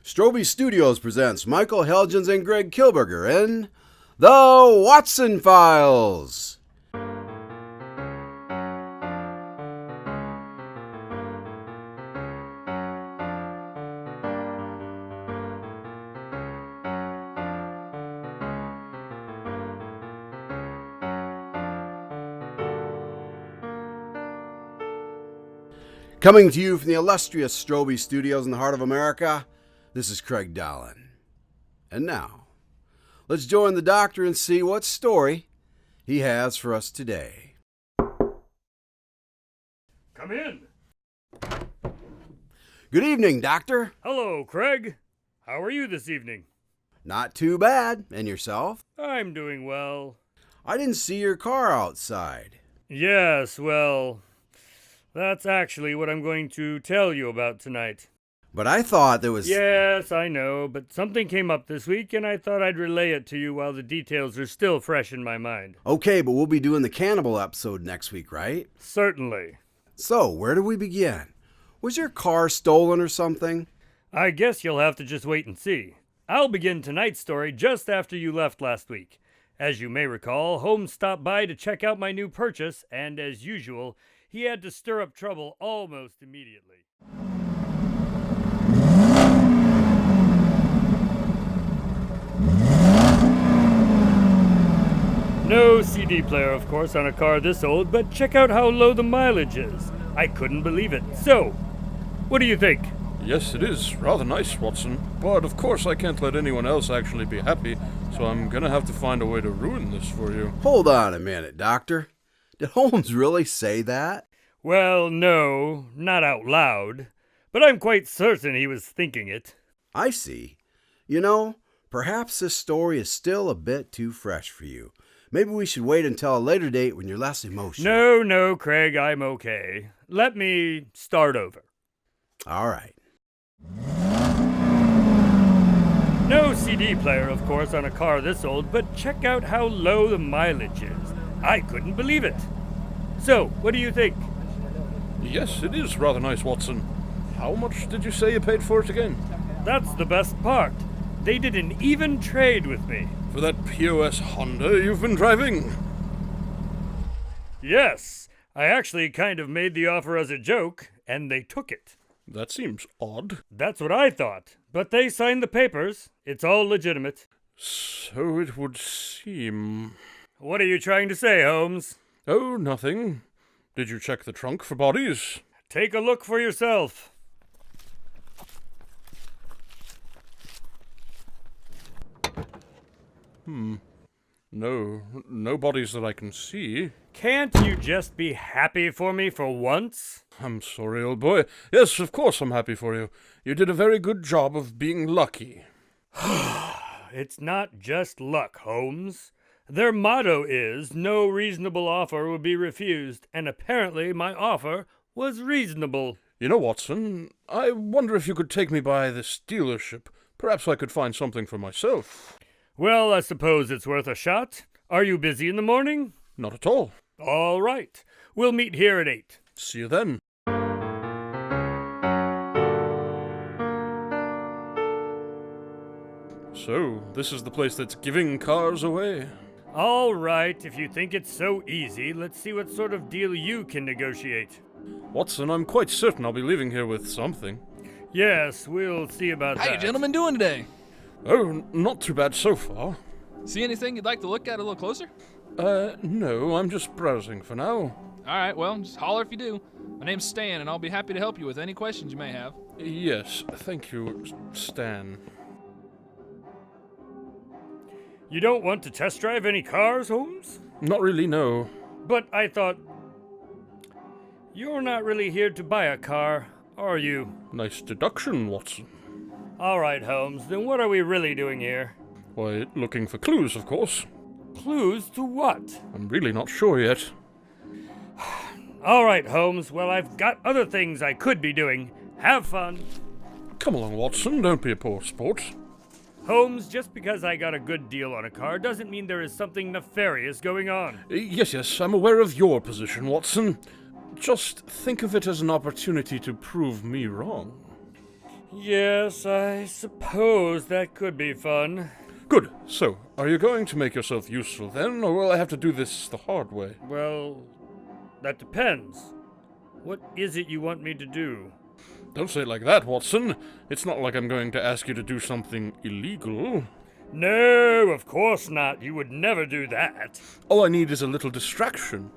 Strobe Studios presents Michael Helgens and Greg Kilberger in The Watson Files. Coming to you from the illustrious Strobe Studios in the heart of America, this is Craig Dahlen. And now, let's join the doctor and see what story he has for us today. Come in. Good evening, doctor. Hello, Craig. How are you this evening? Not too bad. And yourself? I'm doing well. I didn't see your car outside. Yes, well, that's actually what I'm going to tell you about tonight. But I thought there was... Yes, I know, but something came up this week, and I thought I'd relay it to you while the details are still fresh in my mind. Okay, but we'll be doing the cannibal episode next week, right? Certainly. So, where do we begin? Was your car stolen or something? I guess you'll have to just wait and see. I'll begin tonight's story just after you left last week. As you may recall, Holmes stopped by to check out my new purchase, and as usual, he had to stir up trouble almost immediately. No CD player, of course, on a car this old, but check out how low the mileage is. I couldn't believe it. So, what do you think? Yes, it is rather nice, Watson. But of course I can't let anyone else actually be happy, so I'm gonna have to find a way to ruin this for you. Hold on a minute, doctor. Did Holmes really say that? Well, no, not out loud, but I'm quite certain he was thinking it. I see. You know, perhaps this story is still a bit too fresh for you. Maybe we should wait until a later date when you're less emotional. No, Craig, I'm okay. Let me start over. All right. No CD player, of course, on a car this old, but check out how low the mileage is. I couldn't believe it. So, what do you think? Yes, it is rather nice, Watson. How much did you say you paid for it again? That's the best part. They did an even trade with me. For that POS Honda you've been driving? Yes, I actually kind of made the offer as a joke, and they took it. That seems odd. That's what I thought, but they signed the papers. It's all legitimate. So it would seem... What are you trying to say, Holmes? Oh, nothing. Did you check the trunk for bodies? Take a look for yourself. No bodies that I can see. Can't you just be happy for me for once? I'm sorry, old boy. Yes, of course I'm happy for you. You did a very good job of being lucky. It's not just luck, Holmes. Their motto is, no reasonable offer will be refused, and apparently my offer was reasonable. You know, Watson, I wonder if you could take me by this dealership. Perhaps I could find something for myself. Well, I suppose it's worth a shot. Are you busy in the morning? Not at all. All right. We'll meet here at 8. See you then. So, this is the place that's giving cars away? All right, if you think it's so easy, let's see what sort of deal you can negotiate. Watson, I'm quite certain I'll be leaving here with something. Yes, we'll see about that. How you gentlemen doing today? Oh, not too bad so far. See anything you'd like to look at a little closer? No, I'm just browsing for now. All right, well, just holler if you do. My name's Stan, and I'll be happy to help you with any questions you may have. Yes, thank you, Stan. You don't want to test drive any cars, Holmes? Not really, no. But I thought... You're not really here to buy a car, are you? Nice deduction, Watson. All right, Holmes, then what are we really doing here? Why, looking for clues, of course. Clues to what? I'm really not sure yet. All right, Holmes, well, I've got other things I could be doing. Have fun. Come along, Watson, don't be a poor sport. Holmes, just because I got a good deal on a car doesn't mean there is something nefarious going on. Yes, I'm aware of your position, Watson. Just think of it as an opportunity to prove me wrong. Yes, I suppose that could be fun. Good. So, are you going to make yourself useful then, or will I have to do this the hard way? Well, that depends. What is it you want me to do? Don't say it like that, Watson. It's not like I'm going to ask you to do something illegal. No, of course not. You would never do that. All I need is a little distraction.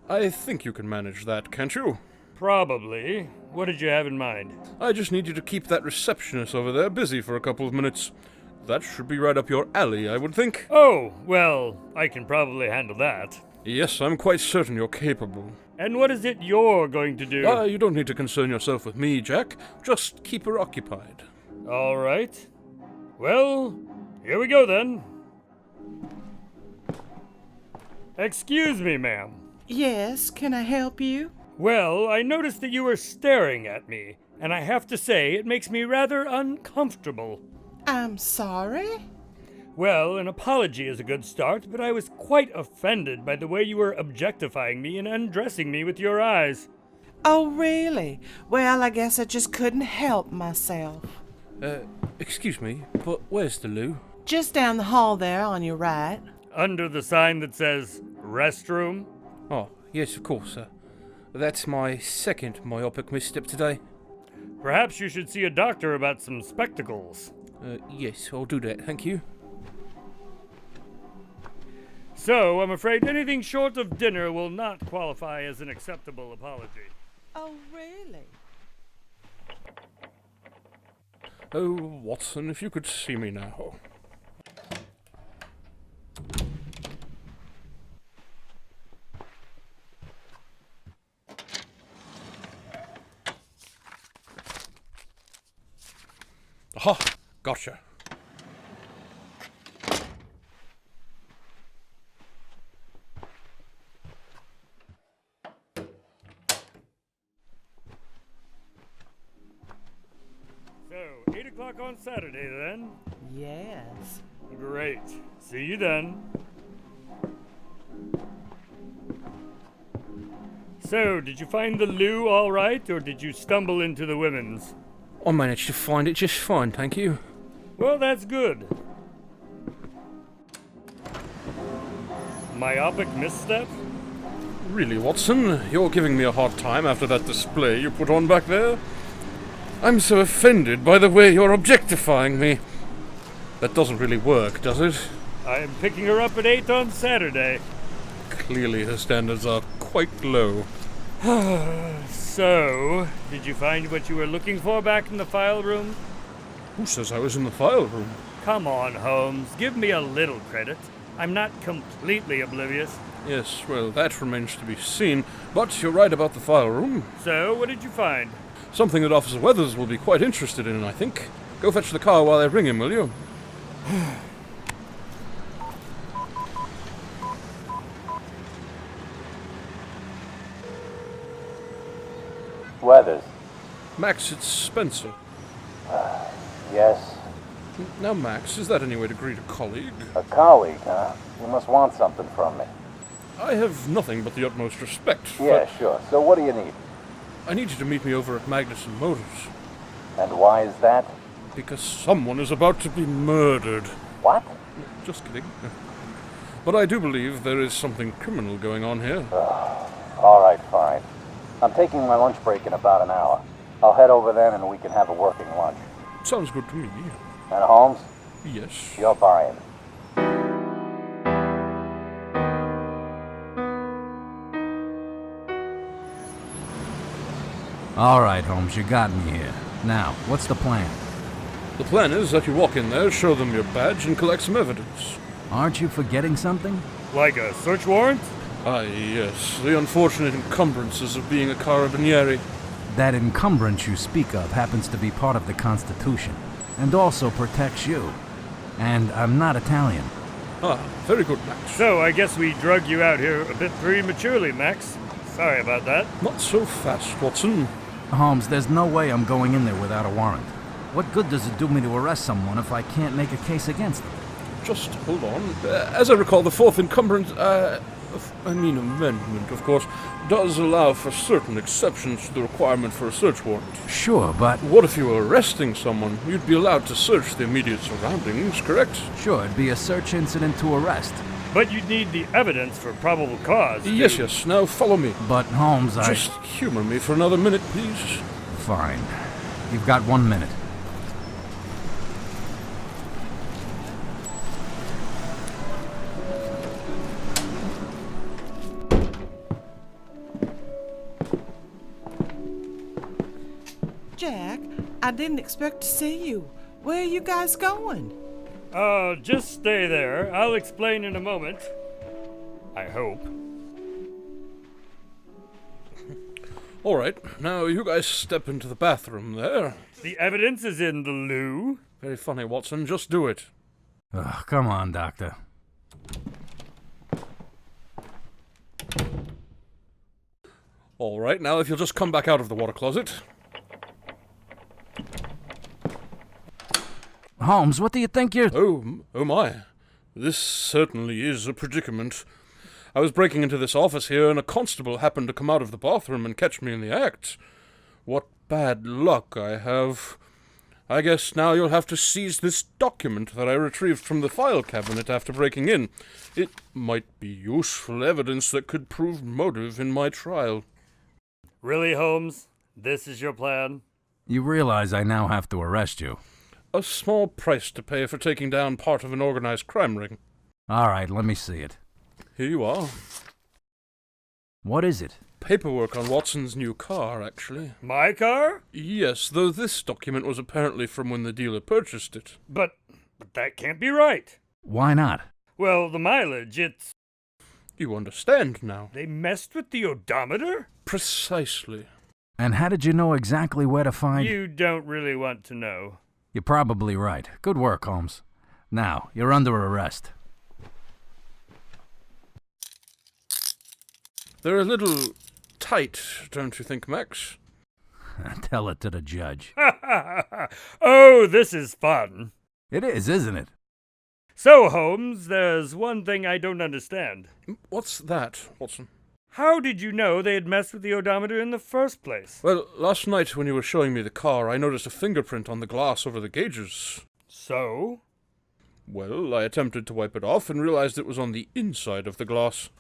I think you can manage that, can't you? Probably. What did you have in mind? I just need you to keep that receptionist over there busy for a couple of minutes. That should be right up your alley, I would think. Oh, well, I can probably handle that. Yes, I'm quite certain you're capable. And what is it you're going to do? You don't need to concern yourself with me, Jack. Just keep her occupied. All right. Well, here we go then. Excuse me, ma'am. Yes, can I help you? Well, I noticed that you were staring at me, and I have to say it makes me rather uncomfortable. I'm sorry? Well, an apology is a good start, but I was quite offended by the way you were objectifying me and undressing me with your eyes. Oh, really? Well, I guess I just couldn't help myself. Excuse me, but where's the loo? Just down the hall there on your right. Under the sign that says restroom? Oh, yes, of course, sir. That's my second myopic misstep today. Perhaps you should see a doctor about some spectacles. Yes, I'll do that, thank you. So, I'm afraid anything short of dinner will not qualify as an acceptable apology. Oh, really? Oh, Watson, if you could see me now. Aha! Gotcha. So, 8 o'clock on Saturday then? Yes. Great. See you then. So, did you find the loo all right, or did you stumble into the women's? I managed to find it just fine, thank you. Well, that's good. Myopic misstep? Really, Watson? You're giving me a hard time after that display you put on back there? I'm so offended by the way you're objectifying me. That doesn't really work, does it? I'm picking her up at 8 on Saturday. Clearly her standards are quite low. So, did you find what you were looking for back in the file room? Who says I was in the file room? Come on, Holmes. Give me a little credit. I'm not completely oblivious. Yes, well, that remains to be seen, but you're right about the file room. So, what did you find? Something that Officer Weathers will be quite interested in, I think. Go fetch the car while I ring him, will you? Weathers. Max, it's Spencer. Yes. Now, Max, is that any way to greet a colleague? A colleague, huh? You must want something from me. I have nothing but the utmost respect for... Yeah, sure. So what do you need? I need you to meet me over at Magnuson Motors. And why is that? Because someone is about to be murdered. What? Just kidding. But I do believe there is something criminal going on here. All right, fine. I'm taking my lunch break in about an hour. I'll head over then and we can have a working lunch. Sounds good to me. And Holmes, Yes. you're buying. All right, Holmes, you got me here. Now, what's the plan? The plan is that you walk in there, show them your badge, and collect some evidence. Aren't you forgetting something? Like a search warrant? Ah, yes. The unfortunate encumbrances of being a carabinieri. That encumbrance you speak of happens to be part of the Constitution, and also protects you. And I'm not Italian. Ah, very good, Max. So, I guess we drug you out here a bit prematurely, Max. Sorry about that. Not so fast, Watson. Holmes, there's no way I'm going in there without a warrant. What good does it do me to arrest someone if I can't make a case against them? Just hold on. As I recall, the fourth encumbrance, amendment, of course, does allow for certain exceptions to the requirement for a search warrant. Sure, but... What if you were arresting someone? You'd be allowed to search the immediate surroundings, correct? Sure, it'd be a search incident to arrest. But you'd need the evidence for probable cause. Yes. Now follow me. But, Holmes, Just humor me for another minute, please. Fine. You've got 1 minute. Jack, I didn't expect to see you. Where are you guys going? Just stay there. I'll explain in a moment. I hope. All right, now you guys step into the bathroom there. The evidence is in the loo. Very funny, Watson. Just do it. Ugh, come on, Doctor. All right, now if you'll just come back out of the water closet. Holmes, what do you think you're... Oh my. This certainly is a predicament. I was breaking into this office here, and a constable happened to come out of the bathroom and catch me in the act. What bad luck I have. I guess now you'll have to seize this document that I retrieved from the file cabinet after breaking in. It might be useful evidence that could prove motive in my trial. Really, Holmes? This is your plan? You realize I now have to arrest you. A small price to pay for taking down part of an organized crime ring. All right, let me see it. Here you are. What is it? Paperwork on Watson's new car, actually. My car? Yes, though this document was apparently from when the dealer purchased it. But that can't be right. Why not? Well, the mileage, it's... You understand now. They messed with the odometer? Precisely. And how did you know exactly where to find... You don't really want to know. You're probably right. Good work, Holmes. Now, you're under arrest. They're a little tight, don't you think, Max? Tell it to the judge. Oh, this is fun. It is, isn't it? So, Holmes, there's one thing I don't understand. What's that, Watson? How did you know they had messed with the odometer in the first place? Well, last night when you were showing me the car, I noticed a fingerprint on the glass over the gauges. So? Well, I attempted to wipe it off and realized it was on the inside of the glass.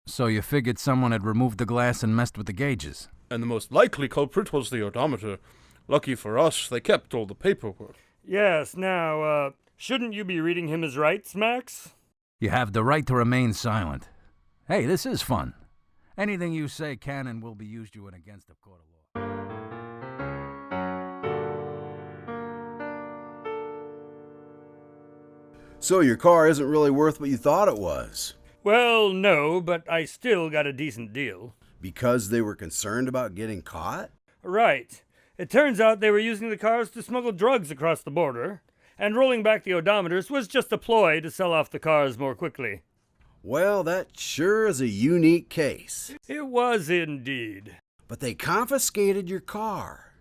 So you figured someone had removed the glass and messed with the gauges? And the most likely culprit was the odometer. Lucky for us, they kept all the paperwork. Yes, now, shouldn't you be reading him his rights, Max? You have the right to remain silent. Hey, this is fun. Anything you say can and will be used you in against a court of law. So your car isn't really worth what you thought it was. Well, no, but I still got a decent deal. Because they were concerned about getting caught? Right. It turns out they were using the cars to smuggle drugs across the border, and rolling back the odometers was just a ploy to sell off the cars more quickly. Well, that sure is a unique case. It was indeed. But they confiscated your car.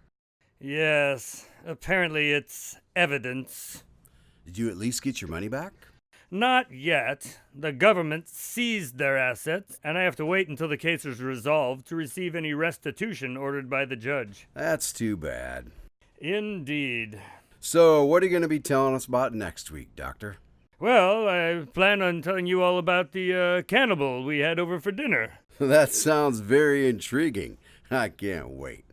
Yes, apparently it's evidence. Did you at least get your money back? Not yet. The government seized their assets, and I have to wait until the case is resolved to receive any restitution ordered by the judge. That's too bad. Indeed. So, what are you going to be telling us about next week, Doctor? Well, I plan on telling you all about the cannibal we had over for dinner. That sounds very intriguing. I can't wait.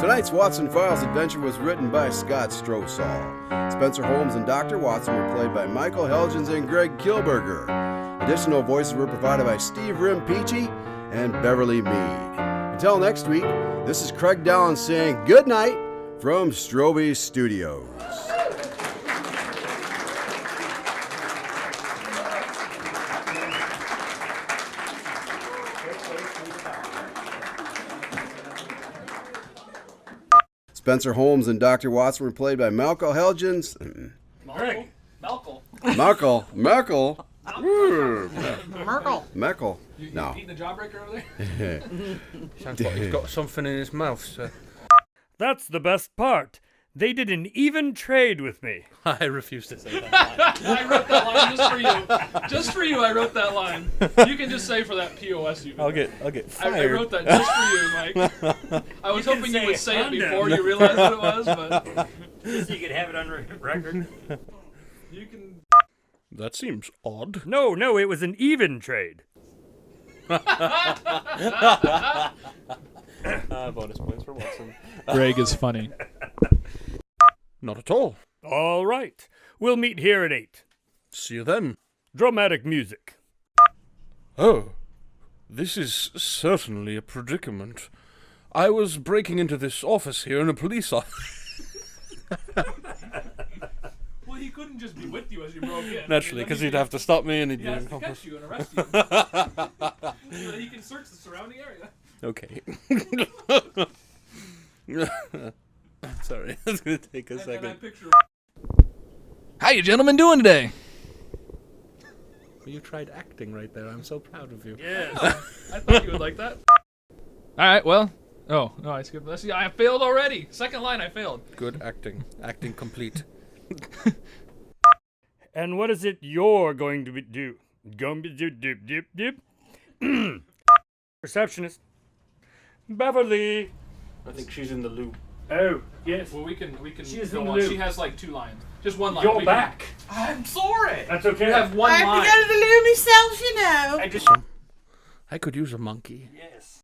Tonight's Watson Files adventure was written by Scott Strosahl. Spencer Holmes and Dr. Watson were played by Michael Helgens and Greg Kilberger. Additional voices were provided by Steve Rimpici and Beverly Mead. Until next week, this is Craig Dahlen saying good night from Strobe Studios. Spencer Holmes and Dr. Watson were played by Michael Helgens. Michael. No. Eating the jawbreaker over there? Sounds like he's got something in his mouth, sir. That's the best part. They did an even trade with me. I refuse to say that. I wrote that line just for you. Just for you, I wrote that line. You can just say for that POS you. I'll get I fired. wrote that just for you, Mike. I was hoping you would say it before you realized what it was, but Just so you could have it on record. you can. That seems odd. No, it was an even trade. Bonus points for Watson. Greg is funny. Not at all. All right. We'll meet here at 8. See you then. Dramatic music. Oh, this is certainly a predicament. I was breaking into this office here in a police office. Well, he couldn't just be with you as you broke in. Naturally, because he'd have to stop me and he'd He has be to catch you and arrest you. So that he can search the surrounding area. Okay. Sorry, it's going to take a And I second. picture. How you gentlemen doing today? You tried acting right there. I'm so proud of you. Yes. I thought you would like that. All right, well. Oh, no, I skipped this. I failed already. Second line, I failed. Good acting. Acting complete. And what is it you're going to do? Going to do. Receptionist. Beverly. I think she's in the loop. Oh, yes. Well, we can She is go in the on. loop. She has like 2 lines. Just one line. You're We can- back. I'm sorry. That's okay. You have one I have line. to go to the loo myself, you know. I just. I could use a monkey. Yes.